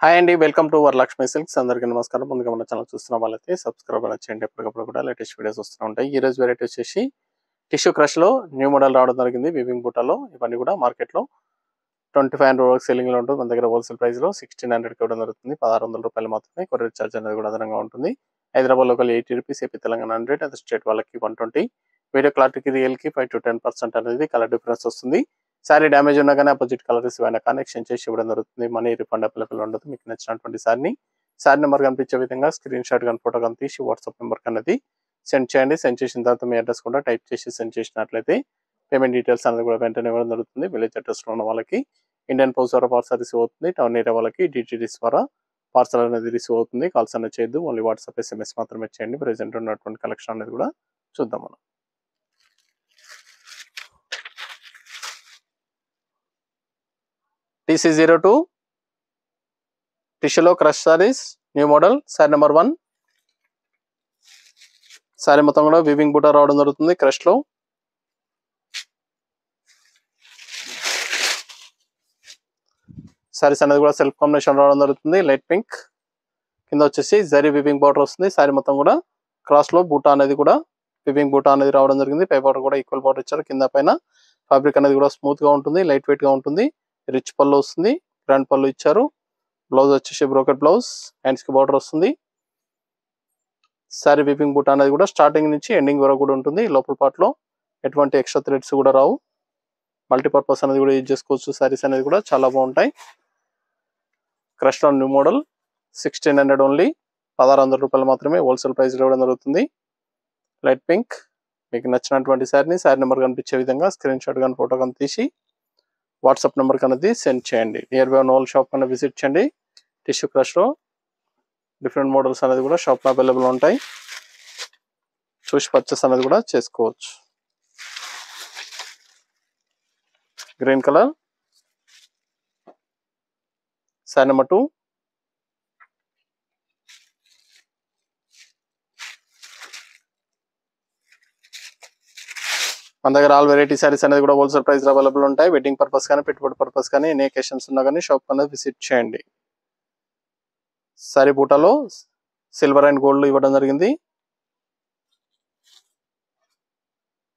Hi అండి, welcome to Varalakshmi silks. అందరికీ నమస్కారం. ముందుగా మన ఛానల్ చూస్తున్న వాళ్ళైతే సబ్స్క్రైబ్ చేయండి. ఎప్పటికప్పుడు కూడా లేటెస్ట్ వీడియోస్ వస్తూ ఉంటాయి. ఈ రోజు వెరైటీ వచ్చేసి టిష్యూ క్రష్ లో న్యూ మోడల్ రావడం జరిగింది. వివింగ్ బూటాలో ఇవన్నీ కూడా మార్కెట్ లో 2500 వరకు సెల్లింగ్ లో ఉంటుంది. మన దగ్గర హోల్సేల్ ప్రైస్ లో 1600 ఇవ్వడం జరుగుతుంది. 1600 రూపాయలు మాత్రమే. కొరియర్ ఛార్జ్ అనేది కూడా అదనంగా ఉంటుంది. Hyderabad local 80 rupees, AP Telangana 100, అది స్టేట్ వాళ్ళకి 120. వీడియో క్లారిటీకి రియల్ కి 5 to 10% అనేది కలర్ డిఫరెన్స్ వస్తుంది. సారీ డ్యామేజ్ ఉన్నా కానీ అపోజిట్ కలర్స్ అయినా కానీ ఎక్స్చేంజ్ చేసి ఇవ్వడం జరుగుతుంది. మనీ రిఫండ్ అవైలబుల్ ఉండదు. మీకు నచ్చినటువంటి సారీ నెంబర్ కనిపించే విధంగా స్క్రీన్ షాట్ కానీ ఫోటో కానీ తీసి వాట్సాప్ నెంబర్ అనేది సెండ్ చేయండి. సెండ్ చేసిన తర్వాత మీ అడ్రస్ కూడా టైప్ చేసి సెండ్ చేసినట్లయితే పేమెంట్ డీటెయిల్స్ అనేది కూడా వెంటనే ఇవ్వడం జరుగుతుంది. విలేజ్ అడ్రస్లో ఉన్న వాళ్ళకి ఇండియన్ పోస్ట్ ద్వారా పార్సల్ రిసీవ్ అవుతుంది. టౌన్ ఏరియా వాళ్ళకి డిటిడిస్ ద్వారా పార్సల్ అనేది రిసీవ్ అవుతుంది. కాల్స్ అనేది చేయొద్దు, ఓన్లీ వాట్సాప్ SMS మాత్రమే చేయండి. ప్రెసెంట్ ఉన్నటువంటి కలెక్షన్ అనేది కూడా చూద్దాం మనం. TC02 టిష్యూలో crush saris new model sari number 1. Sari మొత్తం కూడా వివింగ్ బూటా రావడం జరుగుతుంది. క్రష్ లో సారీస్ అనేది కూడా సెల్ఫ్ కాంబినేషన్ రావడం జరుగుతుంది. లైట్ పింక్ కింద వచ్చేసి జరీ వివింగ్ బార్డర్ వస్తుంది. సారీ మొత్తం కూడా క్రాస్ లో బూటా అనేది కూడా వివింగ్ బూటా అనేది రావడం జరిగింది. పై బార్డర్ కూడా ఈక్వల్ బార్డర్ ఇచ్చారు. కింద పైన ఫ్యాబ్రిక్ అనేది కూడా స్మూత్ గా ఉంటుంది, లైట్ వెయిట్ గా ఉంటుంది. రిచ్ పళ్ళు వస్తుంది, గ్రాండ్ పళ్ళు ఇచ్చారు. బ్లౌజ్ వచ్చేసి బ్రోకెట్ బ్లౌజ్, హ్యాండ్స్ కి బార్డర్ వస్తుంది. సారీ విపింగ్ బూటా అనేది కూడా స్టార్టింగ్ నుంచి ఎండింగ్ వరకు కూడా ఉంటుంది. లోపల పార్ట్ లో ఎటువంటి ఎక్స్ట్రా థ్రెడ్స్ కూడా రావు. మల్టీపర్పస్ అనేది కూడా యూజ్ చేసుకోవచ్చు. సారీస్ అనేది కూడా చాలా బాగుంటాయి. క్రష్ లో న్యూ మోడల్ 1600 ఓన్లీ, 1600 రూపాయలు మాత్రమే హోల్సేల్ ప్రైస్ ఇవ్వడం జరుగుతుంది. Light pink. మీకు నచ్చినటువంటి సారీని సారీ నెంబర్ కనిపించే విధంగా స్క్రీన్ షాట్ కానీ ఫోటో కానీ తీసి వాట్సాప్ నెంబర్ అనేది సెండ్ చేయండి. నియర్ బై నోల్ షాప్ కన్నా విజిట్ చేయండి. టిష్యూ క్రష్ లో డిఫరెంట్ మోడల్స్ అనేది కూడా షాప్ లో అవైలబుల్ ఉంటాయి. చూసి పర్చేస్ అనేది కూడా చేసుకోవచ్చు. Green colour sari number 2. మన దగ్గర ఆల్ వెరైటీ సారీస్ అనేది కూడా హోల్సేల్ ప్రైస్ అవైలబుల్ ఉంటాయి. వెడ్డింగ్ పర్పస్ కానీ పెట్టుబడి పర్పస్ కానీ ఎన్ని అకేషన్స్ ఉన్నా కానీ షాప్ అనేది విజిట్ చేయండి. సారీ బూటాలో సిల్వర్ అండ్ గోల్డ్ ఇవ్వడం జరిగింది.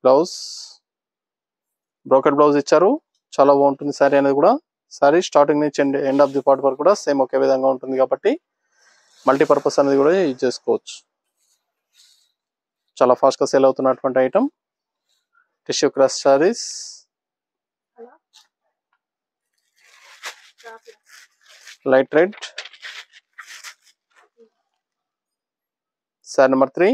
బ్లౌజ్ బ్రోకెట్ బ్లౌజ్ ఇచ్చారు. చాలా బాగుంటుంది సారీ అనేది కూడా. సారీ స్టార్టింగ్ నుంచి ఎండ్ ఆఫ్ ది పార్ట్ వరకు కూడా సేమ్ ఒకే విధంగా ఉంటుంది కాబట్టి మల్టీపర్పస్ అనేది కూడా యూజ్ చేసుకోవచ్చు. చాలా ఫాస్ట్ గా సేల్ అవుతున్నటువంటి item tissue crush saris. Light red sorry number 3.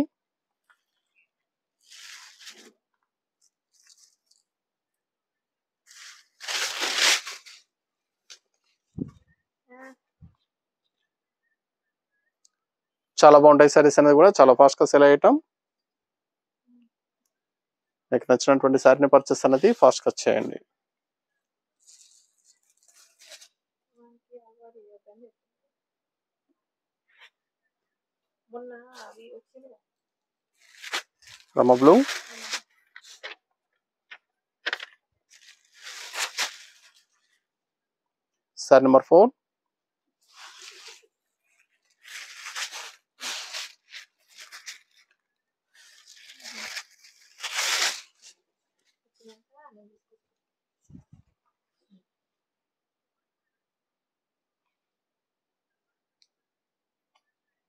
చాలా బాగుంటాయి సారీస్ అనేది కూడా. చాలా ఫాస్ట్ గా సేల్ ఐటమ్. మీకు నచ్చినటువంటి సారీని పర్చేస్ అనేది ఫాస్ట్ గా చేయండి. రమ blue sari number 4.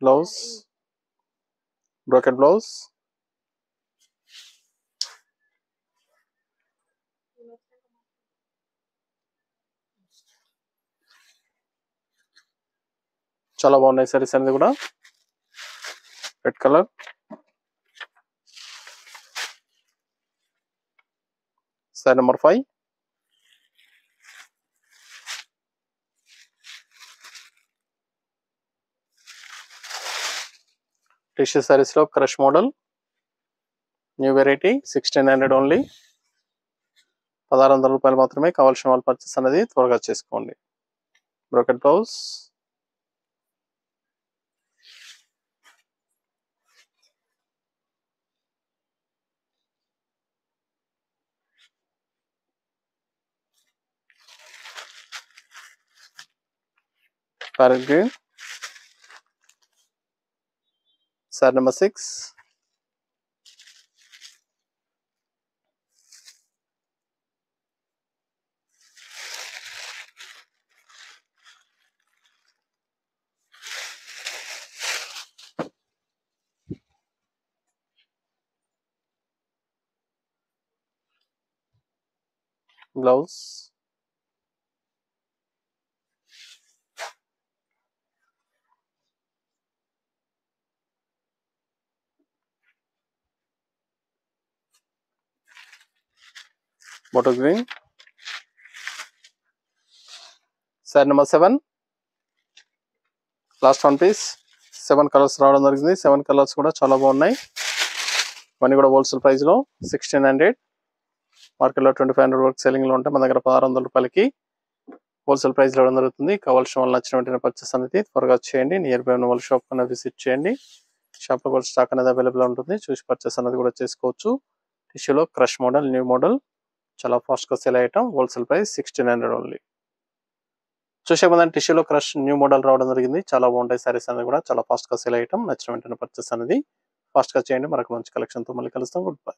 Blouse brocade blouse. చాలా బాగున్నాయి సారీస్ అనేది కూడా. Red colour sari number 5. Tissue saris లో crush model new variety 1600 only, 1600 రూపాయలు మాత్రమే. కావాల్సిన వాళ్ళు పర్చేస్ అనేది త్వరగా చేసుకోండి. Brocade blouse parrot green. Sari number 6. Blouse. బోటో green. Sari number 7. Last one piece. 7 colours రావడం జరిగింది. 7 కలర్స్ కూడా చాలా బాగున్నాయి. ఇవన్నీ కూడా హోల్సేల్ ప్రైస్లో 1600. మార్కెట్లో 2500 వరకు సెల్లింగ్లో ఉంటాయి. మన దగ్గర 1600 రూపాయలకి హోల్సేల్ ప్రైస్లో ఇవ్వడం జరుగుతుంది. కావాల్సిన వాళ్ళు నచ్చిన వెంటనే పర్చేస్ అనేది త్వరగా చేయండి. నియర్ బై ఉన్న వాళ్ళ షాప్ అనేది విజిట్ చేయండి. షాప్లో కూడా స్టాక్ అనేది అవైలబుల్ ఉంటుంది. చూసి పర్చేస్ అనేది కూడా చేసుకోవచ్చు. టిష్యూలో క్రష్ మోడల్, న్యూ మోడల్, చాలా ఫాస్ట్గా సేల్ అయ్యటం. Wholesale price 1600 only. చూసే ముందు టిష్యూలో క్రష్ న్యూ మోడల్ రావడం జరిగింది. చాలా బాగుంటాయి సారీస్ అనేది కూడా చాలా ఫాస్ట్గా సేల్ అయ్యటం. నచ్చిన వెంటనే పర్చేస్ అనేది ఫాస్ట్గా చేయండి. మరొక మంచి కలెక్షన్తో మళ్ళీ కలుస్తాం. Good bye.